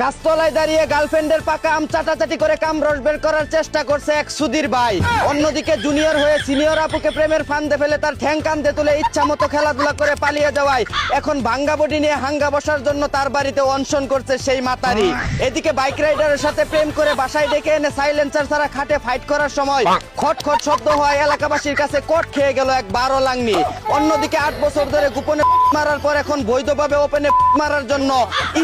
গাছতলায় দাঁড়িয়ে গার্লফ্রেন্ডের পাকা আম চাটাচাটি করে কামরস বের করার চেষ্টা করছে এক সুধীর ভাই। অন্যদিকে জুনিয়র হয়ে সিনিয়র আপুকে প্রেমের ফান্দে ফেলে তার ঠ্যাং কান্দে তুলে ইচ্ছা মতো খেলাধুলা করে পালিয়ে যাওয়ায় এখন ভাঙ্গা বডি নিয়ে হাঙ্গা বসার জন্য তার বাড়িতে অনশন করছে সেই মাতারি। এদিকে বাইক রাইডারের সাথে প্রেম করে বাসায় ডেকে এনে সাইলেন্সার ছাড়া খাটে ফাইট করার সময় খটখট শব্দ হয় এলাকাবাসীর কাছে কট খেয়ে গেল এক 12 লাংনি। অন্যদিকে 8 বছর ধরে গোপনে মারার পর এখন বৈধভাবে ওপেনে মারার জন্য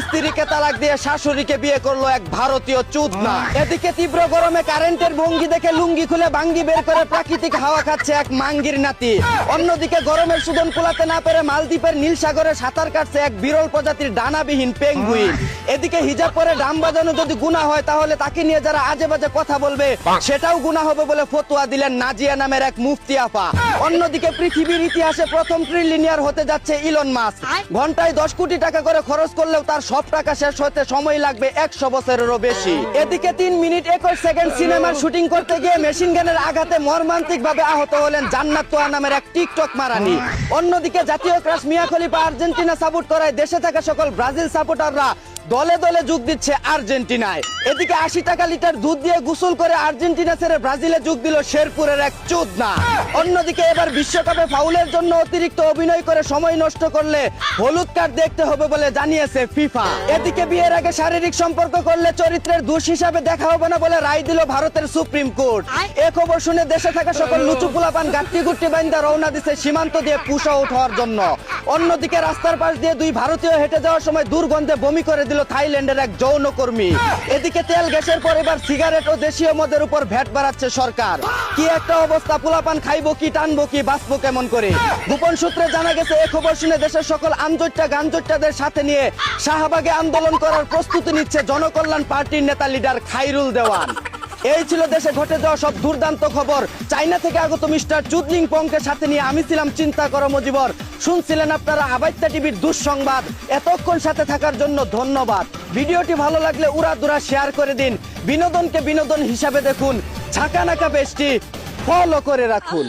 স্ত্রীকে তালাক দিয়ে শাশুড়িকে বিয়ে করলো এক ভারতীয় চুদনা। এদিকে তীব্র গরমে কারেন্টের ভঙ্গি দেখে লুঙ্গি খুলে বাঙ্গি বের করে প্রাকৃতিক হাওয়া খাচ্ছে এক মাঙ্গির নাতি। অন্যদিকে গরমের সুদন কুলাতে না পেরে মালদ্বীপের নীল সাগরে সাঁতার কাটছে এক বিরল প্রজাতির ডানাবিহীন পেঙ্গুইন। এদিকে হিজাব পরে ডাম বাজানো যদি গুনাহ হয় তাহলে তাকে নিয়ে যারা আজে বাজে কথা বলবে সেটাও গুনাহ হবে বলে ফতোয়া দিলেন নাজিয়া নামের এক মুফতি আপা। অন্যদিকে পৃথিবীর ইতিহাসে প্রথম ট্রিলিয়নিয়ার হতে যাচ্ছে ইলন মাস্ক। ঘন্টায় 10 কোটি টাকা করে খরচ করলেও তার সব টাকা শেষ হতে সময় লাগবে 100 বছরেরও বেশি। এদিকে 3 মিনিট 21 সেকেন্ড সিনেমার শুটিং করতে গিয়ে মেশিন গানের আঘাতে মর্মান্তিক ভাবে আহত হলেন জান্নাত তোয়া নামের এক টিকটক মারানি। অন্যদিকে জাতীয় ক্রাশ মিয়া খলিফা আর্জেন্টিনা সাপোর্ট করায় দেশে থাকা সকল ব্রাজিল সাপোর্টাররা দলে দলে যোগ দিচ্ছে আর্জেন্টিনায়। এদিকে 80 টাকা লিটার দুধ দিয়ে গোসল করে আর্জেন্টিনা ছেড়ে ব্রাজিলে যোগ দিল শেরপুরের এক চোদনা। অন্যদিকে এবার বিশ্বকাপে ফাউলের জন্য অতিরিক্ত অভিনয় করে সময় নষ্ট করলে হলুদ কার্ড দেখতে হবে বলে জানিয়েছে ফিফা। এদিকে বিয়ের আগে শারীরিক সম্পর্ক করলে চরিত্রের দোষ হিসাবে দেখা হবে না বলে রায় দিল ভারতের সুপ্রিম কোর্ট। এ খবর শুনে দেশে থাকা সকল লুচু পোলাপান গাট্টি গুট্টি বাইন্দা রওনা দিছে সীমান্ত দিয়ে পুশ আউট হওয়ার জন্য। অন্যদিকে রাস্তার পাশ দিয়ে 2 ভারতীয় হেঁটে যাওয়ার সময় দুর্গন্ধে বমি করে দিল থাইল্যান্ডের এক যৌনকর্মী। এদিকে তেল গ্যাসের পর এবার সিগারেট ও দেশীয় মদের উপর ভ্যাট বাড়াচ্ছে সরকার। কি একটা অবস্থা, পোলাপান খাইবো কি টানবো কি বাঁচবো কেমন করে। গোপন সূত্রে জানা গেছে এই খবর শুনে দেশের সকল আমজোট্টা গাঞ্জোট্টাদের সাথে নিয়ে শাহবাগে আন্দোলন করার প্রস্তুতি নিচ্ছে জনকল্যাণ পার্টির নেতা লিডার খাইরুল দেওয়ান। এই ছিল দেশে ঘটে যাওয়া সব দুর্দান্ত খবর। চাইনা থেকে আগত মিস্টার চুদলিং পংকে সাথে নিয়ে আমি ছিলাম চিন্তা করো মজিবর। শুনছিলেন আপনারা আবাইত্যা টিভির দুঃসংবাদ। এতক্ষণ সাথে থাকার জন্য ধন্যবাদ। ভিডিওটি ভালো লাগলে উড়াদুরা শেয়ার করে দিন। বিনোদনকে বিনোদন হিসাবে দেখুন। ঝাঁকা নাকা বেশটি ফলো করে রাখুন।